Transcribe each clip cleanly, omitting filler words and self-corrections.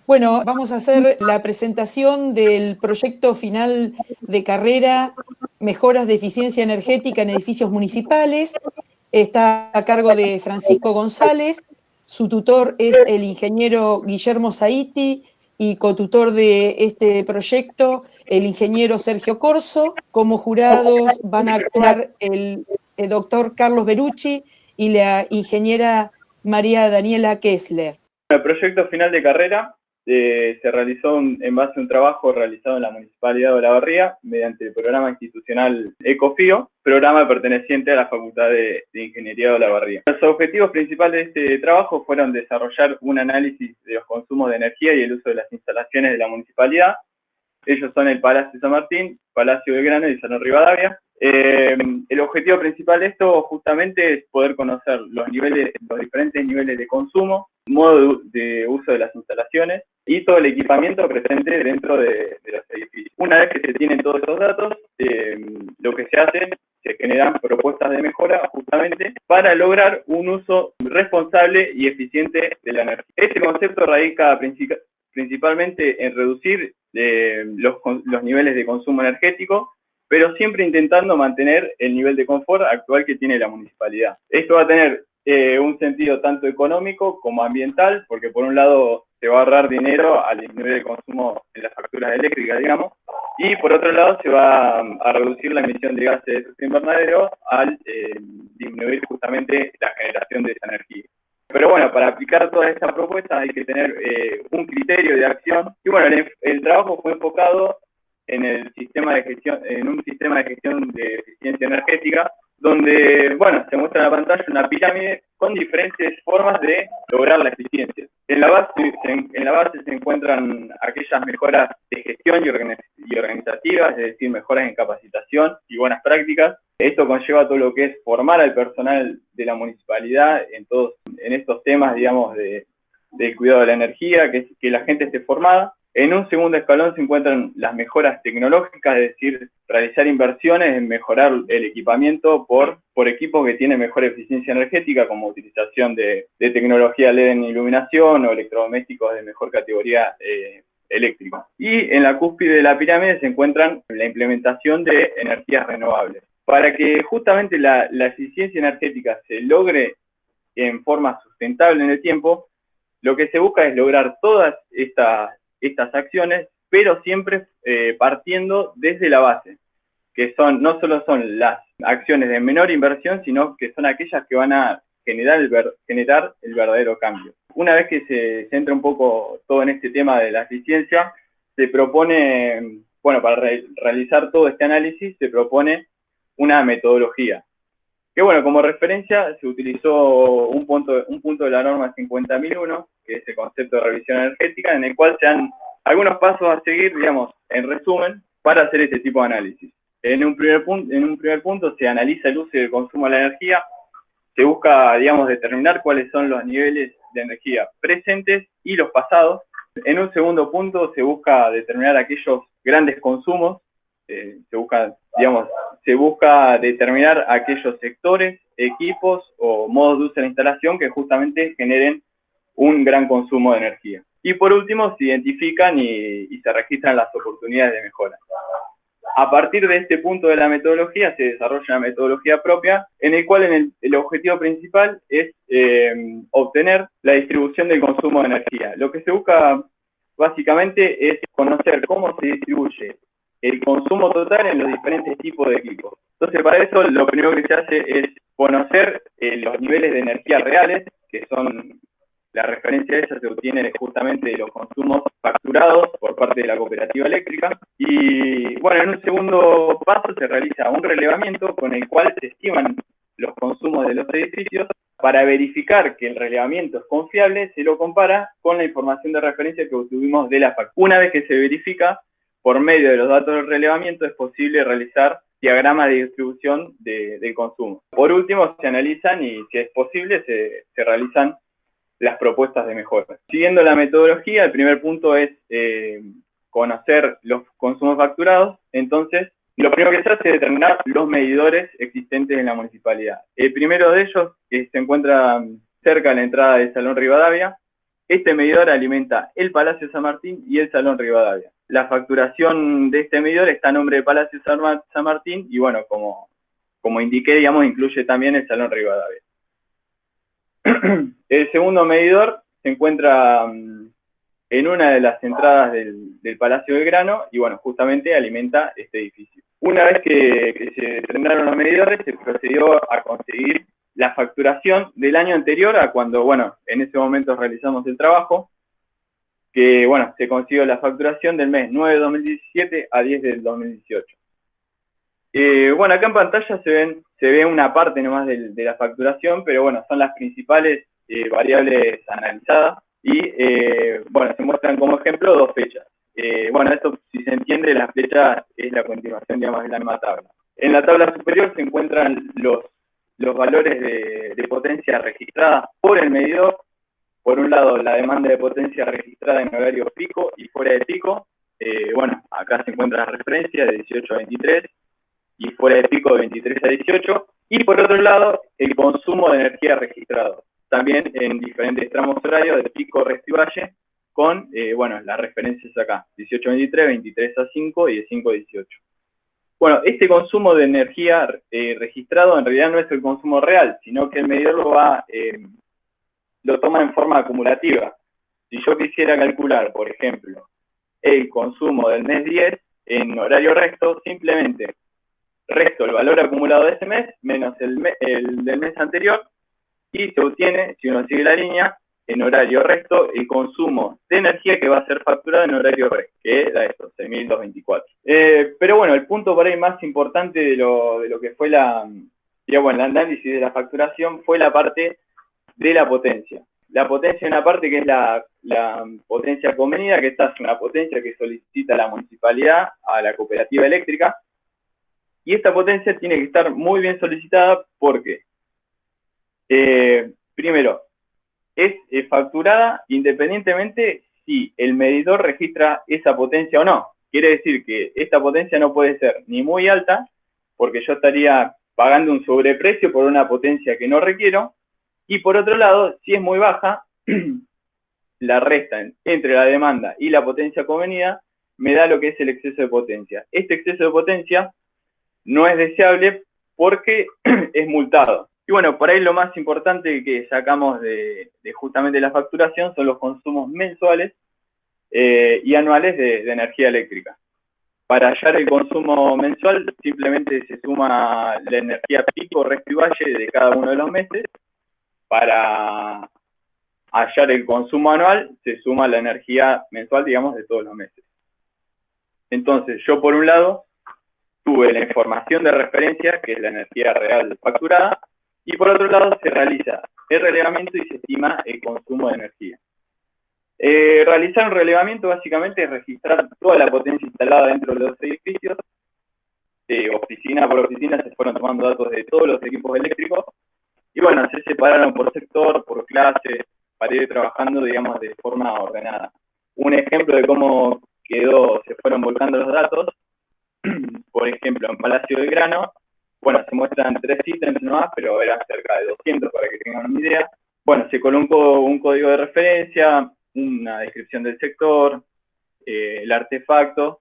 Bueno, vamos a hacer la presentación del proyecto final de carrera Mejoras de Eficiencia Energética en Edificios Municipales. Está a cargo de Francisco González. Su tutor es el ingeniero Guillermo Zaiti y cotutor de este proyecto, el ingeniero Sergio Corso. Como jurados van a actuar el doctor Carlos Berucci y la ingeniera María Daniela Kessler. El proyecto final de carrera se realizó en base a un trabajo realizado en la Municipalidad de Olavarría mediante el programa institucional ECOFIO, programa perteneciente a la Facultad de Ingeniería de Olavarría. Los objetivos principales de este trabajo fueron desarrollar un análisis de los consumos de energía y el uso de las instalaciones de la municipalidad. Ellos son el Palacio San Martín, Palacio Belgrano y Salón Rivadavia. El objetivo principal de esto justamente es poder conocer los diferentes niveles de consumo, modo de uso de las instalaciones y todo el equipamiento presente dentro de los edificios. Una vez que se tienen todos esos datos, lo que se hace, se generan propuestas de mejora justamente para lograr un uso responsable y eficiente de la energía. Este concepto radica principalmente en reducir los niveles de consumo energético, pero siempre intentando mantener el nivel de confort actual que tiene la municipalidad. Esto va a tener un sentido tanto económico como ambiental, porque por un lado se va a ahorrar dinero al disminuir el consumo en las facturas eléctricas, digamos, y por otro lado se va a reducir la emisión de gases de efecto invernadero al disminuir justamente la generación de esa energía. Pero bueno, para aplicar toda esta propuesta hay que tener un criterio de acción. Y bueno, el trabajo fue enfocado en un sistema de gestión de eficiencia energética, donde, bueno, se muestra en la pantalla una pirámide con diferentes formas de lograr la eficiencia. En la base se encuentran aquellas mejoras de gestión y organizativas, es decir, mejoras en capacitación y buenas prácticas. Esto conlleva todo lo que es formar al personal de la municipalidad en estos temas, digamos, del cuidado de la energía, que la gente esté formada. En un segundo escalón se encuentran las mejoras tecnológicas, es decir, realizar inversiones en mejorar el equipamiento por equipos que tienen mejor eficiencia energética, como utilización de tecnología LED en iluminación o electrodomésticos de mejor categoría eléctrica. Y en la cúspide de la pirámide se encuentran la implementación de energías renovables. Para que justamente la eficiencia energética se logre en forma sustentable en el tiempo, lo que se busca es lograr todas estas acciones, pero siempre partiendo desde la base, que no solo son las acciones de menor inversión, sino que son aquellas que van a generar el verdadero cambio. Una vez que se centra un poco todo en este tema de la eficiencia, se propone, bueno, para realizar todo este análisis, se propone una metodología. Que bueno, como referencia se utilizó un punto de la norma 50.001, que es el concepto de revisión energética, en el cual se dan algunos pasos a seguir, digamos, en resumen, para hacer este tipo de análisis. En un primer punto se analiza el uso y el consumo de la energía, se busca, digamos, determinar cuáles son los niveles de energía presentes y los pasados. En un segundo punto se busca determinar aquellos grandes consumos, se busca determinar aquellos sectores, equipos o modos de uso de la instalación que justamente generen un gran consumo de energía. Y por último, se identifican y se registran las oportunidades de mejora. A partir de este punto de la metodología se desarrolla una metodología propia en el cual el objetivo principal es obtener la distribución del consumo de energía. Lo que se busca básicamente es conocer cómo se distribuye el consumo total en los diferentes tipos de equipos. Entonces, para eso lo primero que se hace es conocer los niveles de energía reales, que son la referencia de esa se obtiene justamente de los consumos facturados por parte de la cooperativa eléctrica. Y bueno, en un segundo paso se realiza un relevamiento con el cual se estiman los consumos de los edificios. Para verificar que el relevamiento es confiable, se lo compara con la información de referencia que obtuvimos de la factura. Una vez que se verifica, por medio de los datos del relevamiento es posible realizar diagramas de distribución del consumo. Por último, se analizan y, si es posible, se realizan las propuestas de mejora. Siguiendo la metodología, el primer punto es conocer los consumos facturados. Entonces, lo primero que se hace es determinar los medidores existentes en la municipalidad. El primero de ellos se encuentra cerca de la entrada del Salón Rivadavia, Este medidor alimenta el Palacio San Martín y el Salón Rivadavia. La facturación de este medidor está a nombre de Palacio San Martín y bueno, como indiqué, digamos, incluye también el Salón Rivadavia. El segundo medidor se encuentra en una de las entradas del Palacio Belgrano y bueno, justamente alimenta este edificio. Una vez que se terminaron los medidores, se procedió a conseguir la facturación del año anterior a cuando, bueno, en ese momento realizamos el trabajo, que, bueno, se consiguió la facturación del mes 9 de 2017 a 10 del 2018. Bueno, acá en pantalla se ve una parte nomás de la facturación, pero bueno, son las principales variables analizadas y, bueno, se muestran como ejemplo 2 fechas. Bueno, esto, si se entiende, la flecha es la continuación, digamos, de la misma tabla. En la tabla superior se encuentran los valores de potencia registrada por el medidor. Por un lado, la demanda de potencia registrada en horario pico y fuera de pico. Bueno, acá se encuentra la referencia de 18 a 23 y fuera de pico de 23 a 18. Y por otro lado, el consumo de energía registrado. También en diferentes tramos horarios de pico, resto y valle, con, bueno, las referencias acá, 18 a 23, 23 a 5 y de 5 a 18. Bueno, este consumo de energía registrado en realidad no es el consumo real, sino que el medidor lo toma en forma acumulativa. Si yo quisiera calcular, por ejemplo, el consumo del mes 10 en horario resto, simplemente resto el valor acumulado de ese mes menos el del mes anterior y se obtiene, si uno sigue la línea, en horario resto el consumo de energía que va a ser facturado en horario resto, que era esto, 6.224. Pero bueno, el punto por ahí más importante de lo que fue digamos, el análisis de la facturación fue la parte de la potencia. La potencia es una parte que es la potencia convenida, que esta es una potencia que solicita la municipalidad a la cooperativa eléctrica, y esta potencia tiene que estar muy bien solicitada porque, primero, es facturada independientemente si el medidor registra esa potencia o no. Quiere decir que esta potencia no puede ser ni muy alta, porque yo estaría pagando un sobreprecio por una potencia que no requiero, y por otro lado, si es muy baja, la resta entre la demanda y la potencia convenida me da lo que es el exceso de potencia. Este exceso de potencia no es deseable porque es multado. Y bueno, por ahí lo más importante que sacamos de justamente la facturación son los consumos mensuales y anuales de energía eléctrica. Para hallar el consumo mensual, simplemente se suma la energía pico, resto y valle de cada uno de los meses. Para hallar el consumo anual, se suma la energía mensual, digamos, de todos los meses. Entonces, yo por un lado tuve la información de referencia, que es la energía real facturada, y por otro lado se realiza el relevamiento y se estima el consumo de energía. Realizar un relevamiento básicamente es registrar toda la potencia instalada dentro de los edificios. Oficina por oficina se fueron tomando datos de todos los equipos eléctricos, y bueno, se separaron por sector, por clase, para ir trabajando, digamos, de forma ordenada. Un ejemplo de cómo se fueron volcando los datos, por ejemplo, en Palacio Belgrano, bueno, se muestran 3 ítems nomás, pero eran cerca de 200 para que tengan una idea. Bueno, se colocó un código de referencia, una descripción del sector, el artefacto,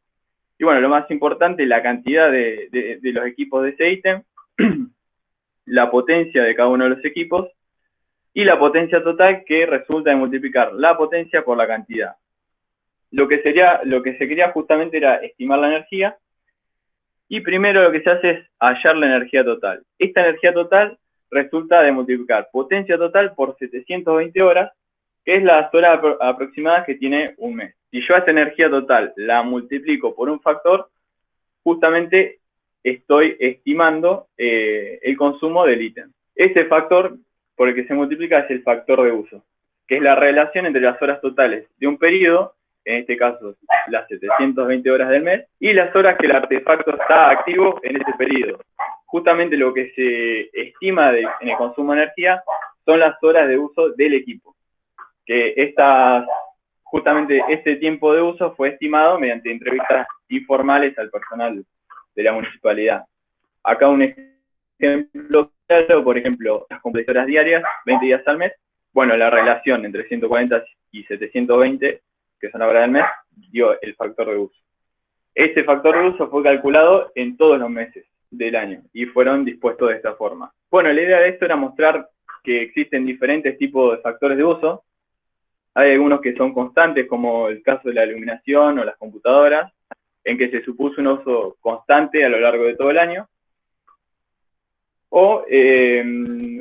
y bueno, lo más importante, la cantidad de los equipos de ese ítem, la potencia de cada uno de los equipos, y la potencia total que resulta de multiplicar la potencia por la cantidad. Lo que se quería justamente era estimar la energía, y primero lo que se hace es hallar la energía total. Esta energía total resulta de multiplicar potencia total por 720 horas, que es las horas aproximadas que tiene un mes. Si yo a esta energía total la multiplico por un factor, justamente estoy estimando el consumo del ítem. Este factor por el que se multiplica es el factor de uso, que es la relación entre las horas totales de un periodo, en este caso las 720 horas del mes, y las horas que el artefacto está activo en ese periodo. Justamente lo que se estima en el consumo de energía son las horas de uso del equipo, que justamente este tiempo de uso fue estimado mediante entrevistas informales al personal de la municipalidad. Acá un ejemplo claro, por ejemplo, las completas horas diarias, 20 días al mes. Bueno, la relación entre 140 y 720, que son la hora del mes, dio el factor de uso. Este factor de uso fue calculado en todos los meses del año y fueron dispuestos de esta forma. Bueno, la idea de esto era mostrar que existen diferentes tipos de factores de uso. Hay algunos que son constantes, como el caso de la iluminación o las computadoras, en que se supuso un uso constante a lo largo de todo el año. O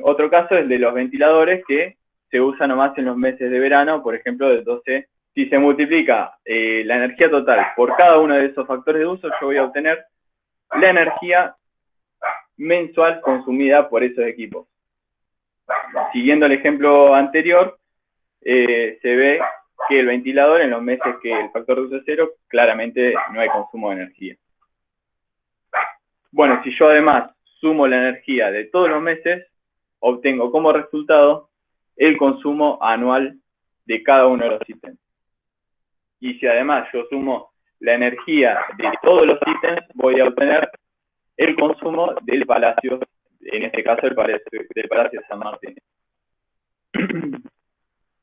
otro caso es el de los ventiladores, que se usan nomás en los meses de verano, por ejemplo, del 12. Si se multiplica la energía total por cada uno de esos factores de uso, yo voy a obtener la energía mensual consumida por esos equipos. Siguiendo el ejemplo anterior, se ve que el ventilador, en los meses que el factor de uso es 0, claramente no hay consumo de energía. Bueno, si yo además sumo la energía de todos los meses, obtengo como resultado el consumo anual de cada uno de los ítems. Y si además yo sumo la energía de todos los ítems, voy a obtener el consumo del palacio, en este caso del Palacio de San Martín.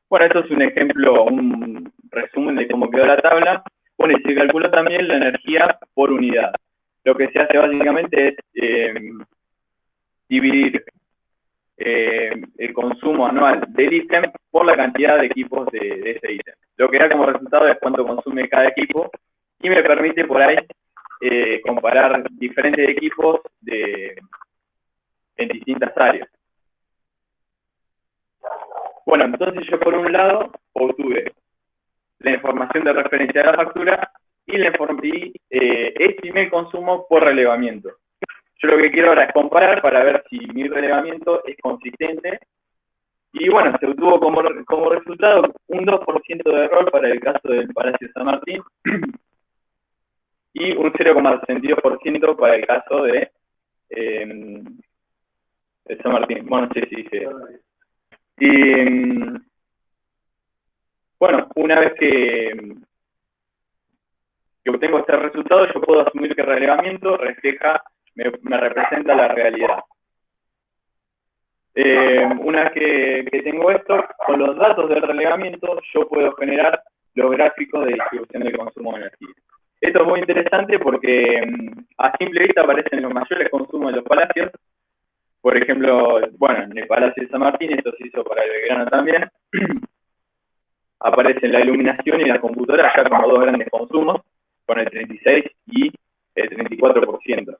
Bueno, esto es un ejemplo, un resumen de cómo quedó la tabla. Bueno, y se calcula también la energía por unidad. Lo que se hace básicamente es dividir el consumo anual del ítem por la cantidad de equipos de ese ítem. Lo que da como resultado es cuánto consume cada equipo y me permite por ahí comparar diferentes equipos en distintas áreas. Bueno, entonces yo por un lado obtuve la información de referencia de la factura y estimé el consumo por relevamiento. Yo lo que quiero ahora es comparar para ver si mi relevamiento es consistente. Y bueno, se obtuvo como resultado un 2% de error para el caso del Palacio de San Martín y un 0,62% para el caso de San Martín. Bueno, no sé si dije. Y bueno, una vez que obtengo este resultado, yo puedo asumir que el relevamiento me representa la realidad. Una vez que tengo esto, con los datos del relevamiento, yo puedo generar los gráficos de distribución del consumo de energía. Esto es muy interesante porque a simple vista aparecen los mayores consumos de los palacios. Por ejemplo, bueno, en el Palacio de San Martín, esto se hizo para el Belgrano también, aparecen la iluminación y la computadora ya como dos grandes consumos, con el 36 y el 34%.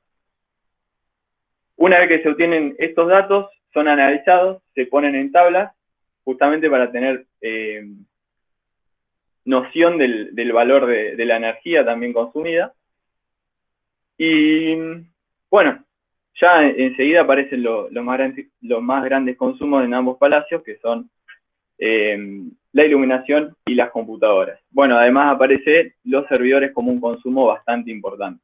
Una vez que se obtienen estos datos, son analizados, se ponen en tablas, justamente para tener noción del valor de la energía también consumida. Y bueno, ya enseguida aparecen los más grandes consumos en ambos palacios, que son la iluminación y las computadoras. Bueno, además aparecen los servidores como un consumo bastante importante.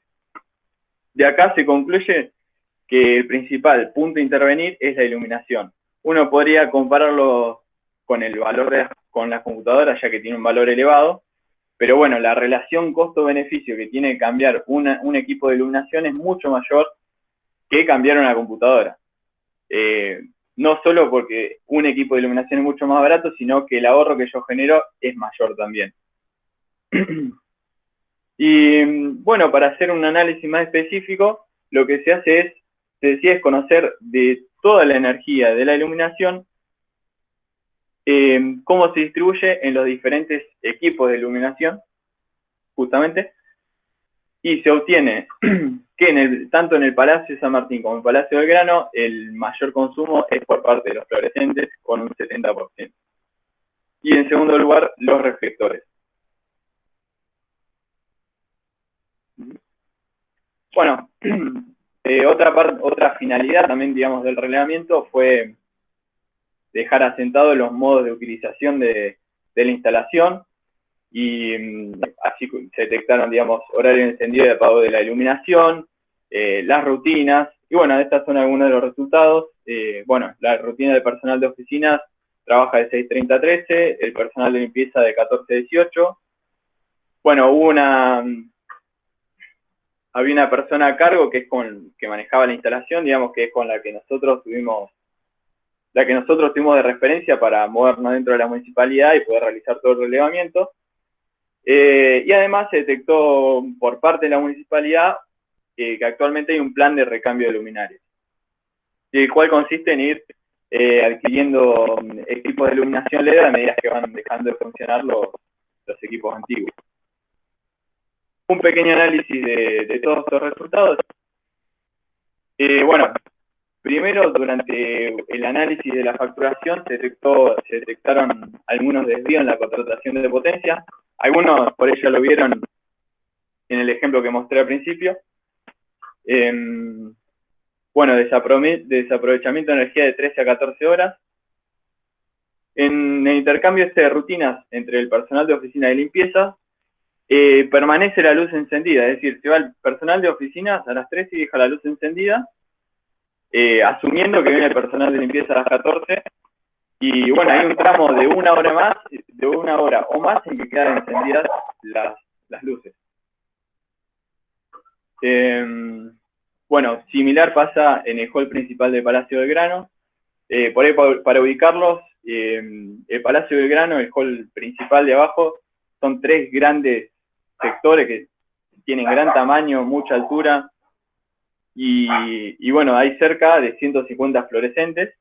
De acá se concluye que el principal punto a intervenir es la iluminación. Uno podría compararlo con el valor con las computadoras, ya que tiene un valor elevado, pero bueno, la relación costo-beneficio que tiene cambiar un equipo de iluminación es mucho mayor que cambiar una computadora. No solo porque un equipo de iluminación es mucho más barato, sino que el ahorro que yo genero es mayor también. Y bueno, para hacer un análisis más específico, lo que se hace se decide conocer de toda la energía de la iluminación, cómo se distribuye en los diferentes equipos de iluminación, justamente, y se obtiene que tanto en el Palacio de San Martín como en el Palacio del Belgrano, el mayor consumo es por parte de los fluorescentes, con un 70%. Y en segundo lugar, los reflectores. Bueno, otra finalidad también, digamos, del relevamiento fue dejar asentados los modos de utilización de la instalación, y así se detectaron, digamos, horario de encendido y apagado de la iluminación, las rutinas, y bueno, estas son algunos de los resultados. Bueno, la rutina de personal de oficinas trabaja de 6:30 a 13, el personal de limpieza de 14 a 18. Bueno, había una persona a cargo que manejaba la instalación, digamos, que es con la que nosotros tuvimos la que nosotros tuvimos de referencia para movernos dentro de la municipalidad y poder realizar todo el relevamiento. Y además se detectó por parte de la municipalidad que actualmente hay un plan de recambio de luminarias, el cual consiste en ir adquiriendo equipos de iluminación LED a medida que van dejando de funcionar los equipos antiguos. Un pequeño análisis de todos estos resultados. Bueno, primero, durante el análisis de la facturación se detectaron algunos desvíos en la contratación de potencia. Algunos, por ello, lo vieron en el ejemplo que mostré al principio. Bueno, desaprovechamiento de energía de 13 a 14 horas. En el intercambio de rutinas entre el personal de oficina y limpieza, permanece la luz encendida, es decir, se va el personal de oficinas a las 13 y deja la luz encendida, asumiendo que viene el personal de limpieza a las 14, y bueno, hay un tramo de una hora o más en que quedan encendidas las luces. Bueno, similar pasa en el hall principal del Palacio Belgrano. Por ahí, para ubicarlos, el Palacio Belgrano, el hall principal de abajo, son 3 grandes sectores que tienen gran tamaño, mucha altura, y bueno, hay cerca de 150 fluorescentes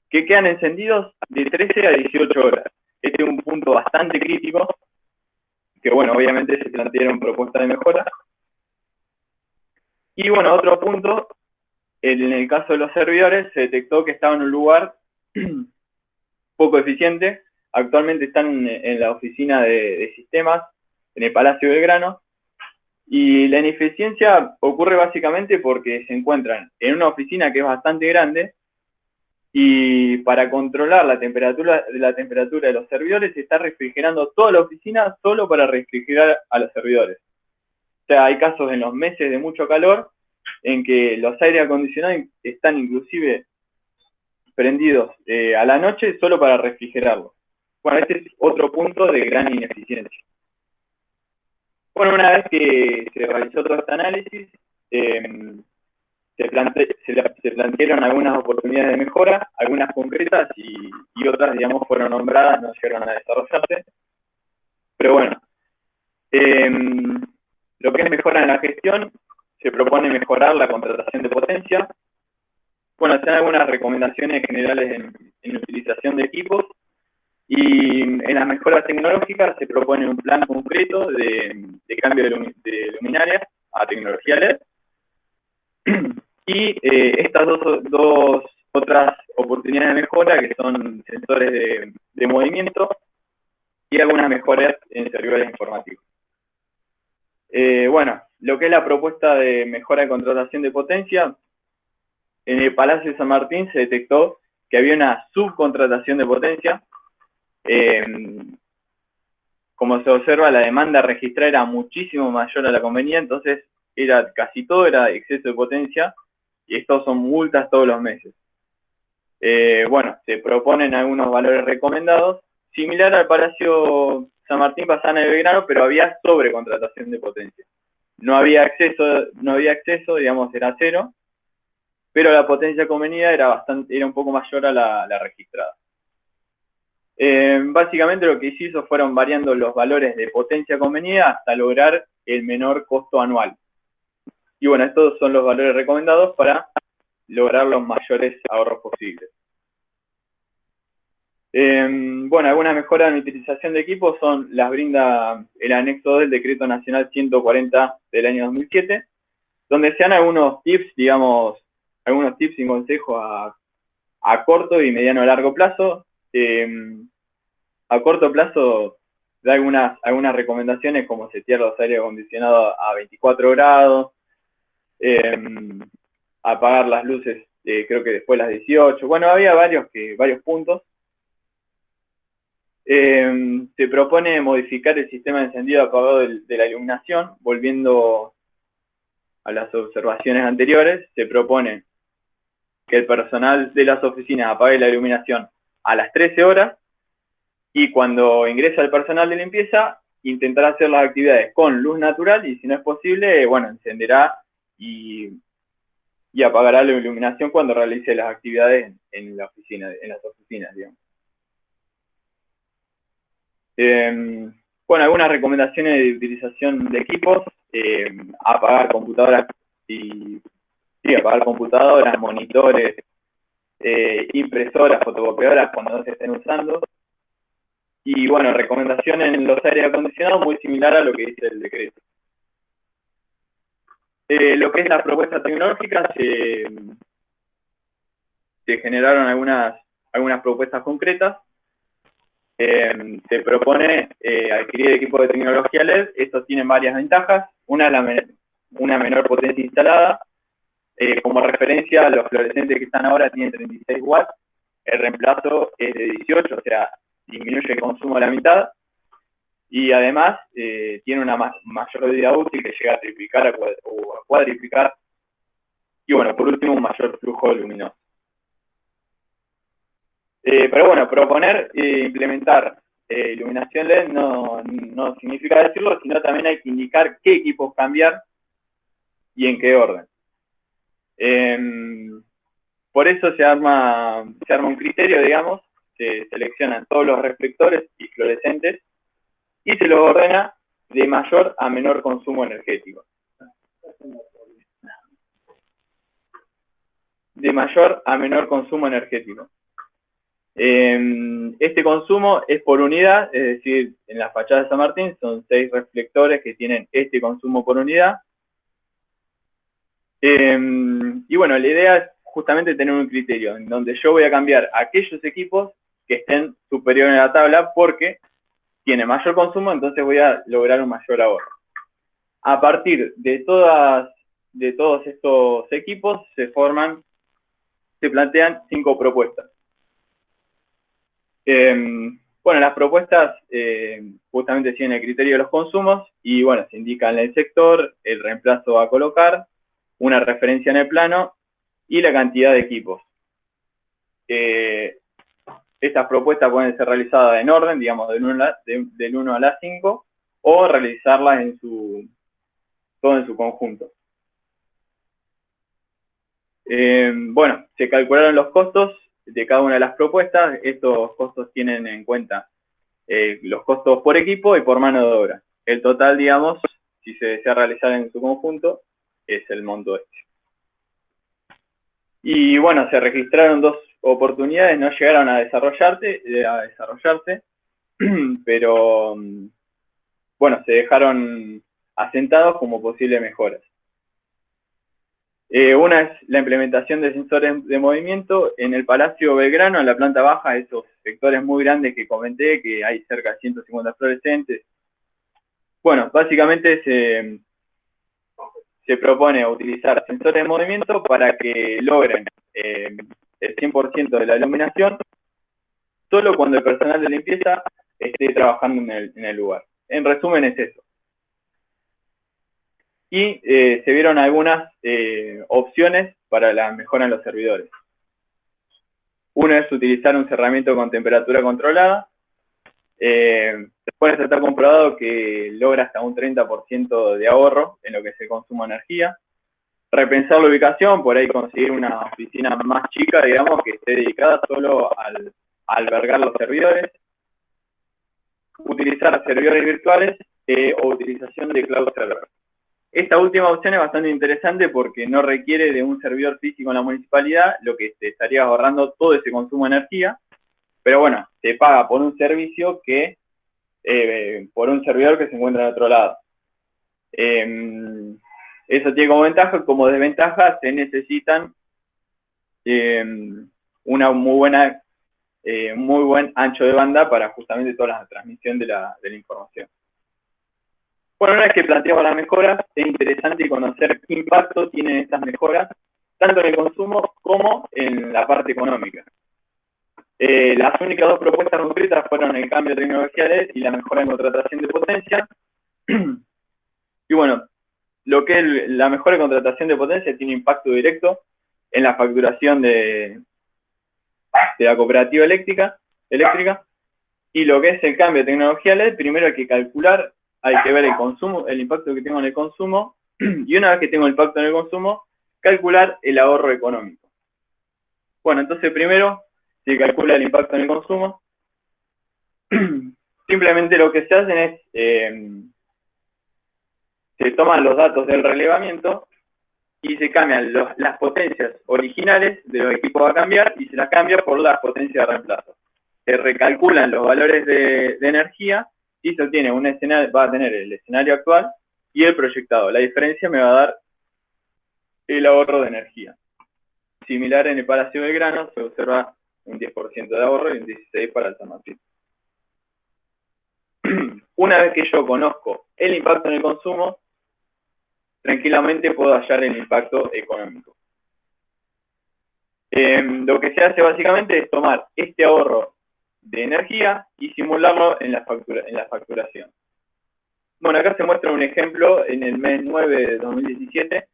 que quedan encendidos de 13 a 18 horas. Este es un punto bastante crítico, que bueno, obviamente se plantearon propuestas de mejora. Y bueno, otro punto, en el caso de los servidores, se detectó que estaban en un lugar poco eficiente. Actualmente están en la oficina de sistemas, en el Palacio Belgrano, y la ineficiencia ocurre básicamente porque se encuentran en una oficina que es bastante grande, y para controlar la temperatura de los servidores se está refrigerando toda la oficina solo para refrigerar a los servidores. O sea, hay casos en los meses de mucho calor en que los aires acondicionados están inclusive prendidos a la noche solo para refrigerarlos. Bueno, este es otro punto de gran ineficiencia. Bueno, una vez que se realizó todo este análisis, se plantearon algunas oportunidades de mejora, algunas concretas y otras, digamos, fueron nombradas, no llegaron a desarrollarse. Pero bueno, lo que es mejora en la gestión, se propone mejorar la contratación de potencia. Bueno, se dan algunas recomendaciones generales en utilización de equipos, y en las mejoras tecnológicas se propone un plan concreto de cambio de luminarias a tecnología LED. Y estas dos otras oportunidades de mejora, que son sensores de movimiento y algunas mejoras en servidores informativos. Bueno, lo que es la propuesta de mejora de contratación de potencia, en el Palacio de San Martín se detectó que había una subcontratación de potencia. Como se observa, la demanda registrada era muchísimo mayor a la convenida, entonces casi todo era exceso de potencia, y estos son multas todos los meses. Bueno, se proponen algunos valores recomendados, similar al Palacio San Martín, pasaba en el Belgrano, pero había sobrecontratación de potencia. No había acceso, digamos, era cero, pero la potencia convenida era un poco mayor a la registrada. Básicamente lo que se hizo fueron variando los valores de potencia convenida hasta lograr el menor costo anual. Y bueno, estos son los valores recomendados para lograr los mayores ahorros posibles. Bueno, algunas mejoras en la utilización de equipos las brinda el anexo del Decreto Nacional 140 del año 2007, donde se dan algunos tips, digamos, y consejos a corto y mediano a largo plazo. A corto plazo da algunas recomendaciones, como setear los aires acondicionados a 24 grados, apagar las luces, creo que después las 18. Bueno, había varios puntos. Se propone modificar el sistema de encendido apagado de la iluminación, volviendo a las observaciones anteriores. Se propone que el personal de las oficinas apague la iluminación a las 13 horas, y cuando ingresa el personal de limpieza, intentará hacer las actividades con luz natural, y si no es posible, bueno, encenderá y y apagará la iluminación cuando realice las actividades en las oficinas, digamos. Bueno, algunas recomendaciones de utilización de equipos: apagar computadoras apagar computadoras, monitores, impresoras, fotocopiadoras cuando no se estén usando. Y bueno, recomendaciones en los aires acondicionados muy similar a lo que dice el decreto. Lo que es la propuesta tecnológica, se generaron algunas propuestas concretas. Se propone adquirir equipos de tecnología LED. Estos tienen varias ventajas. Una menor potencia instalada. Como referencia, los fluorescentes que están ahora tienen 36 watts. El reemplazo es de 18, o sea, disminuye el consumo a la mitad. Y además tiene una mayor vida útil que llega a triplicar o a cuadriplicar. Y bueno, por último, un mayor flujo luminoso. Pero bueno, proponer implementar iluminación LED no significa decirlo, sino también hay que indicar qué equipos cambiar y en qué orden. Por eso se arma un criterio, digamos, se seleccionan todos los reflectores y fluorescentes y se los ordena de mayor a menor consumo energético. De mayor a menor consumo energético. Este consumo es por unidad, es decir, en la fachada de San Martín son 6 reflectores que tienen este consumo por unidad. Y bueno, la idea es justamente tener un criterio en donde yo voy a cambiar aquellos equipos que estén superiores a la tabla porque tiene mayor consumo, entonces voy a lograr un mayor ahorro. A partir de todos estos equipos se plantean 5 propuestas. Bueno, las propuestas justamente siguen el criterio de los consumos y bueno, se indican el sector, el reemplazo a colocar, una referencia en el plano y la cantidad de equipos. Estas propuestas pueden ser realizadas en orden, digamos, del 1 a la 5, o realizarlas todo en su conjunto. Bueno, se calcularon los costos de cada una de las propuestas. Estos costos tienen en cuenta los costos por equipo y por mano de obra. El total, digamos, si se desea realizar en su conjunto, es el monto este. Y bueno, se registraron 2 oportunidades, no llegaron a desarrollarse, pero bueno, se dejaron asentados como posibles mejoras. Una es la implementación de sensores de movimiento en el Palacio Belgrano, en la planta baja, esos sectores muy grandes que comenté, que hay cerca de 150 fluorescentes. Bueno, básicamente se propone utilizar sensores de movimiento para que logren el 100% de la iluminación solo cuando el personal de limpieza esté trabajando en el lugar. En resumen es eso. Y se vieron algunas opciones para la mejora en los servidores. Una es utilizar un cerramiento con temperatura controlada. Después está comprobado que logra hasta un 30% de ahorro en lo que es el consumo de energía. Repensar la ubicación, por ahí conseguir una oficina más chica, digamos, que esté dedicada solo a albergar los servidores. Utilizar servidores virtuales o utilización de cloud server. Esta última opción es bastante interesante porque no requiere de un servidor físico en la municipalidad, lo que te estaría ahorrando todo ese consumo de energía, pero bueno, se paga por un servicio por un servidor que se encuentra en otro lado. Eso tiene como ventaja. Como desventaja se necesitan una muy buen ancho de banda para justamente toda la transmisión de la información. Bueno, una vez que planteamos las mejoras, es interesante conocer qué impacto tienen estas mejoras, tanto en el consumo como en la parte económica. Las únicas 2 propuestas concretas fueron el cambio de tecnología LED y la mejora en contratación de potencia. Y bueno, lo que es la mejora en contratación de potencia tiene impacto directo en la facturación de la cooperativa eléctrica, y lo que es el cambio de tecnología LED, primero hay que calcular, hay que ver el impacto que tengo en el consumo, y una vez que tengo el impacto en el consumo, calcular el ahorro económico. Bueno, entonces primero se calcula el impacto en el consumo. Simplemente lo que se hacen es, se toman los datos del relevamiento y se cambian las potencias originales de los equipos a cambiar y se las cambia por las potencias de reemplazo. Se recalculan los valores de energía y se obtiene un escenario, va a tener el escenario actual y el proyectado. La diferencia me va a dar el ahorro de energía. Similar en el Palacio Belgrano, se observa un 10% de ahorro y un 16% para el San Martín. Una vez que yo conozco el impacto en el consumo, tranquilamente puedo hallar el impacto económico. Lo que se hace básicamente es tomar este ahorro de energía y simularlo en la facturación. Bueno, acá se muestra un ejemplo en el mes 9 de 2017.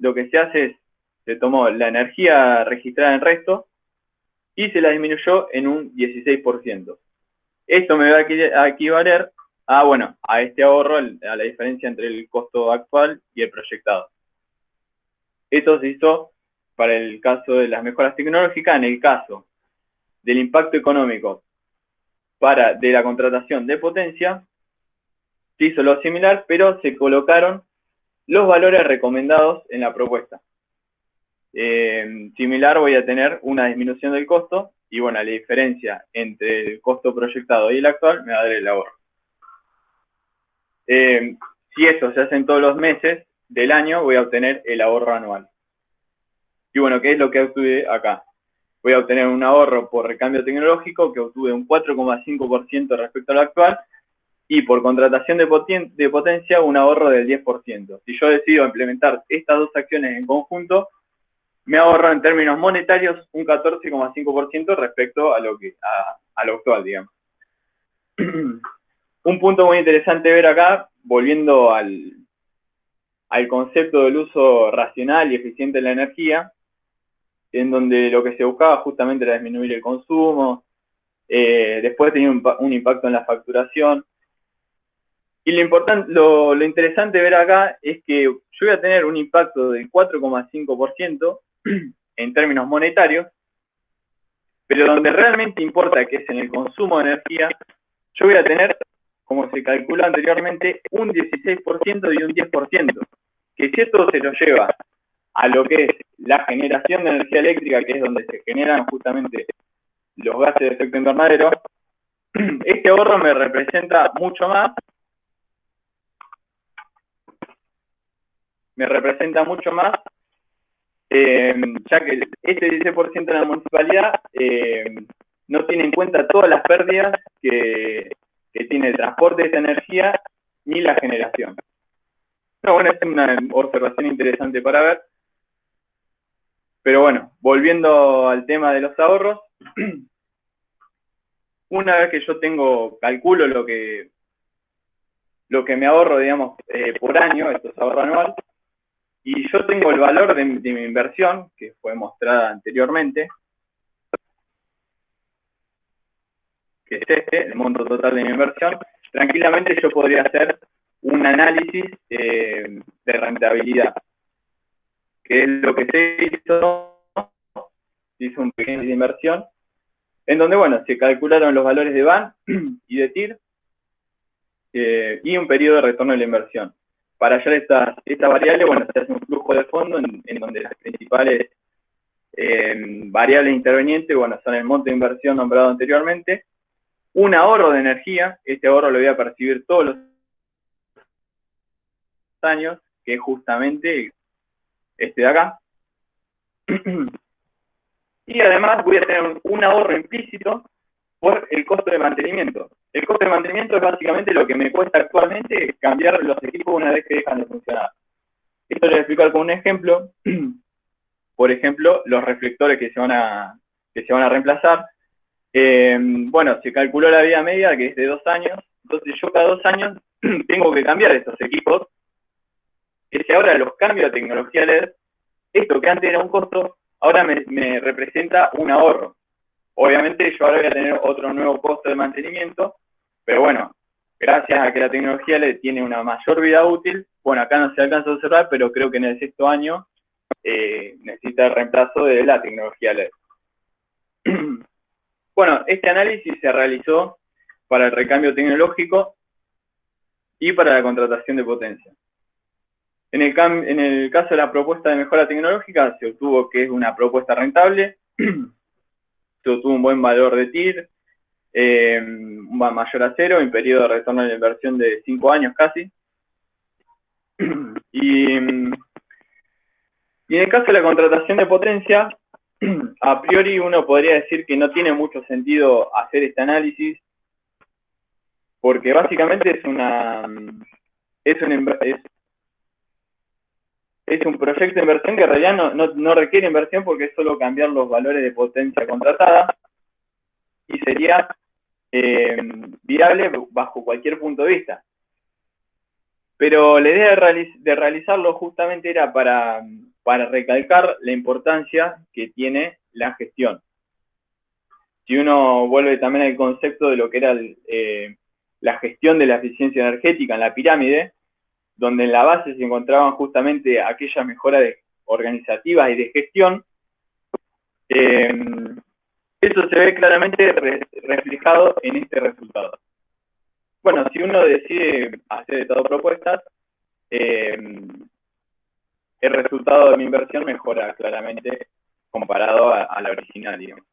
Lo que se hace es, se tomó la energía registrada en resto y se la disminuyó en un 16%. Esto me va a equivaler a este ahorro, a la diferencia entre el costo actual y el proyectado. Esto se hizo para el caso de las mejoras tecnológicas. En el caso del impacto económico de la contratación de potencia, se hizo lo similar, pero se colocaron los valores recomendados en la propuesta. Similar, voy a tener una disminución del costo y bueno, la diferencia entre el costo proyectado y el actual me va a dar el ahorro. Si esto se hace en todos los meses del año, voy a obtener el ahorro anual. Y bueno, ¿qué es lo que obtuve acá? Voy a obtener un ahorro por recambio tecnológico que obtuve un 4,5% respecto al actual y por contratación de potencia un ahorro del 10%. Si yo decido implementar estas dos acciones en conjunto, me ahorro en términos monetarios un 14,5% respecto a lo actual, digamos. Un punto muy interesante ver acá, volviendo al concepto del uso racional y eficiente de la energía, en donde lo que se buscaba justamente era disminuir el consumo, después tenía un impacto en la facturación. Y lo interesante de ver acá es que yo voy a tener un impacto del 4,5% en términos monetarios, pero donde realmente importa, que es en el consumo de energía, yo voy a tener, como se calculó anteriormente, un 16% y un 10%, que si esto se lo lleva a lo que es la generación de energía eléctrica, que es donde se generan justamente los gases de efecto invernadero, este ahorro me representa mucho más, ya que este 16% de la municipalidad no tiene en cuenta todas las pérdidas que tiene el transporte de esa energía ni la generación. Pero bueno, es una observación interesante para ver. Pero bueno, volviendo al tema de los ahorros, una vez que yo calculo lo que me ahorro, digamos, por año, esto es ahorro anual, y yo tengo el valor de mi inversión, que fue mostrada anteriormente, que es el monto total de mi inversión, tranquilamente yo podría hacer un análisis de rentabilidad, que es lo que se hizo un pequeño de inversión, en donde, bueno, se calcularon los valores de BAN y de TIR y un periodo de retorno de la inversión. Para hallar esta variable, bueno, se hace un flujo de fondo en donde las principales variables intervenientes, bueno, son el monto de inversión nombrado anteriormente, un ahorro de energía, este ahorro lo voy a percibir todos los años, que es justamente este de acá. Y además voy a tener un ahorro implícito por el costo de mantenimiento. El costo de mantenimiento es básicamente lo que me cuesta actualmente cambiar los equipos una vez que dejan de funcionar. Esto lo voy a explicar con un ejemplo. Por ejemplo, los reflectores que se van a reemplazar. Bueno, se calculó la vida media, que es de 2 años. Entonces yo cada 2 años tengo que cambiar estos equipos. Que si ahora los cambio a tecnología LED, esto que antes era un costo, ahora me representa un ahorro. Obviamente yo ahora voy a tener otro nuevo costo de mantenimiento, pero bueno, gracias a que la tecnología LED tiene una mayor vida útil, bueno, acá no se alcanza a observar, pero creo que en el 6º año necesita el reemplazo de la tecnología LED. Bueno, este análisis se realizó para el recambio tecnológico y para la contratación de potencia. En el caso de la propuesta de mejora tecnológica, se obtuvo que es una propuesta rentable, se obtuvo un buen valor de TIR, mayor a 0, en periodo de retorno de la inversión de 5 años casi. Y en el caso de la contratación de potencia, a priori uno podría decir que no tiene mucho sentido hacer este análisis, porque básicamente es un proyecto de inversión que en realidad no requiere inversión, porque es solo cambiar los valores de potencia contratada y sería viable bajo cualquier punto de vista. Pero la idea de realizarlo justamente era para recalcar la importancia que tiene la gestión. Si uno vuelve también al concepto de lo que era la gestión de la eficiencia energética en la pirámide, donde en la base se encontraban justamente aquellas mejoras organizativas y de gestión, eso se ve claramente reflejado en este resultado. Bueno, si uno decide hacer estas dos propuestas, el resultado de mi inversión mejora claramente comparado a la original, digamos.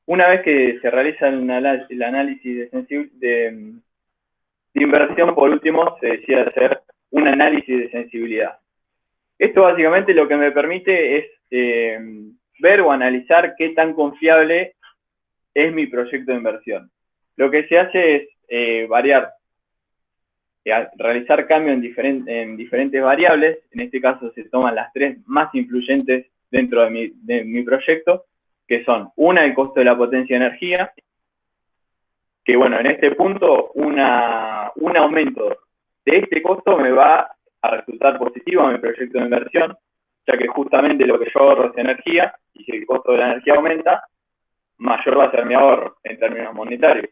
Una vez que se realiza el análisis de inversión, por último, se decide hacer un análisis de sensibilidad. Esto básicamente lo que me permite es ver o analizar qué tan confiable es mi proyecto de inversión. Lo que se hace es variar, realizar cambios en diferentes variables. En este caso se toman las 3 más influyentes dentro de mi proyecto, que son una, el costo de la potencia de energía, que bueno, en este punto un aumento de este costo me va a resultar positivo a mi proyecto de inversión, ya que justamente lo que yo ahorro es energía, y si el costo de la energía aumenta, mayor va a ser mi ahorro en términos monetarios.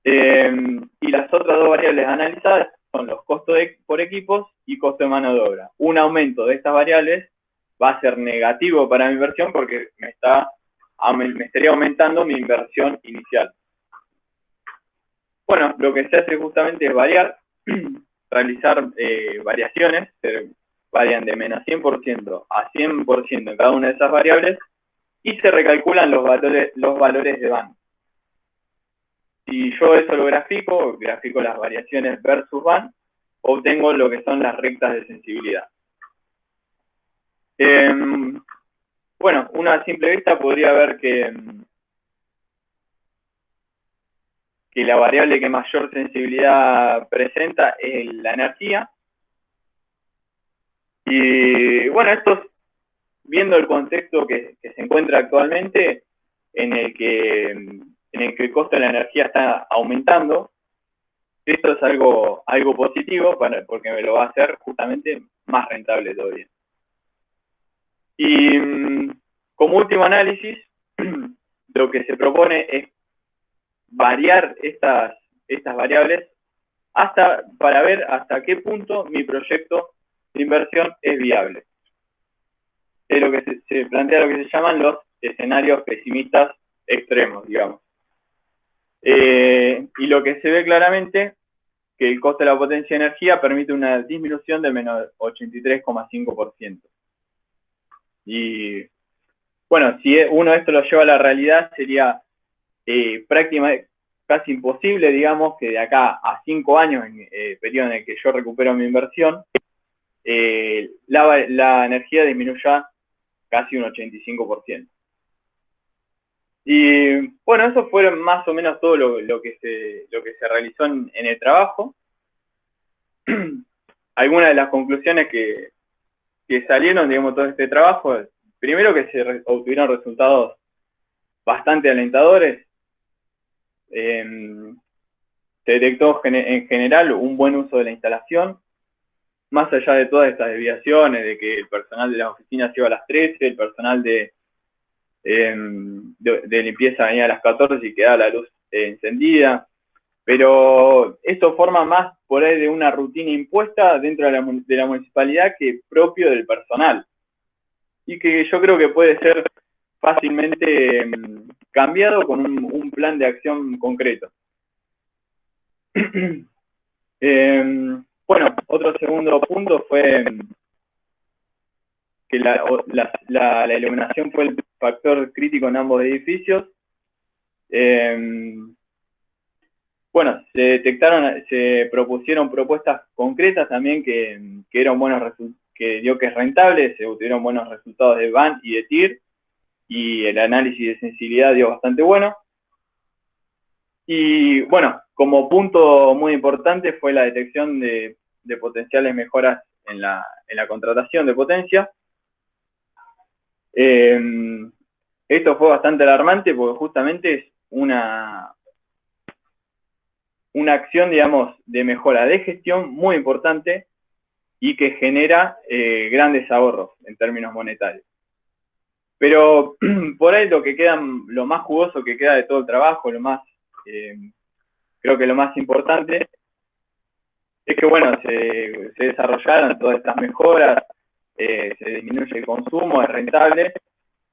Y las otras 2 variables analizadas son los costos por equipos y costo de mano de obra. Un aumento de estas variables va a ser negativo para mi inversión porque me estaría aumentando mi inversión inicial. Bueno, lo que se hace justamente es realizar variaciones, varían de menos 100% a 100% en cada una de esas variables, y se recalculan los valores de van. Si yo eso lo grafico las variaciones versus van, obtengo lo que son las rectas de sensibilidad. Bueno, una simple vista podría ver que la variable que mayor sensibilidad presenta es la energía. Y bueno, esto viendo el contexto que se encuentra actualmente, en el que el costo de la energía está aumentando, esto es algo positivo porque me lo va a hacer justamente más rentable todavía. Y como último análisis, lo que se propone es variar estas variables para ver hasta qué punto mi proyecto de inversión es viable. Es lo que se plantea lo que se llaman los escenarios pesimistas extremos, digamos. Y lo que se ve claramente, que el costo de la potencia de energía permite una disminución de menos 83,5%. Y bueno, si uno esto lo lleva a la realidad, sería prácticamente casi imposible, digamos, que de acá a 5 años, periodo en el que yo recupero mi inversión, la energía disminuya casi un 85%. Y bueno, eso fue más o menos todo lo que se realizó en el trabajo. Algunas de las conclusiones que salieron, digamos, todo este trabajo, primero que se obtuvieron resultados bastante alentadores. Se detectó en general un buen uso de la instalación, más allá de todas estas desviaciones, de que el personal de las oficinas iba a las 13, el personal de de limpieza venía a las 14 y quedaba la luz encendida. Pero esto forma más por ahí de una rutina impuesta dentro de la municipalidad que propio del personal. Y que yo creo que puede ser fácilmente cambiado con un plan de acción concreto. Bueno, otro segundo punto fue que la iluminación fue el factor crítico en ambos edificios. Bueno, se propusieron propuestas concretas también que dieron buenos resultados, que dio que es rentable, se obtuvieron buenos resultados de BAN y de TIR, y el análisis de sensibilidad dio bastante bueno. Y bueno, como punto muy importante fue la detección de potenciales mejoras en la contratación de potencia. Esto fue bastante alarmante porque justamente es una acción, digamos, de mejora de gestión muy importante y que genera grandes ahorros en términos monetarios. Pero por ahí lo más jugoso que queda de todo el trabajo, creo que lo más importante es que, bueno, se desarrollaron todas estas mejoras, se disminuye el consumo, es rentable,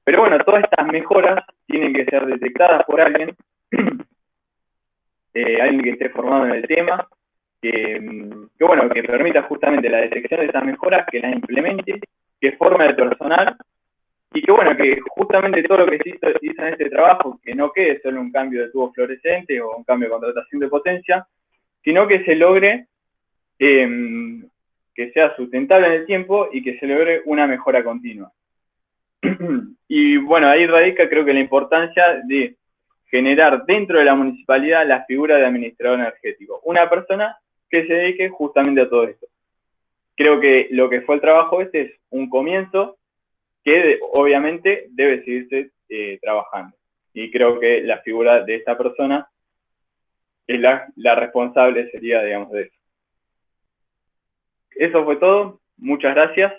pero bueno, todas estas mejoras tienen que ser detectadas por alguien, alguien que esté formado en el tema, que permita justamente la detección de estas mejoras, que las implemente, que forme al personal, y que bueno, que justamente todo lo que se hizo en este trabajo, que no quede solo un cambio de tubo fluorescente o un cambio de contratación de potencia, sino que se logre que sea sustentable en el tiempo y que se logre una mejora continua. Y bueno, ahí radica creo que la importancia de generar dentro de la municipalidad la figura de administrador energético, una persona que se dedique justamente a todo esto. Creo que lo que fue el trabajo este es un comienzo que obviamente debe seguirse trabajando. Y creo que la figura de esta persona es la responsable sería, digamos, de eso. Eso fue todo. Muchas gracias.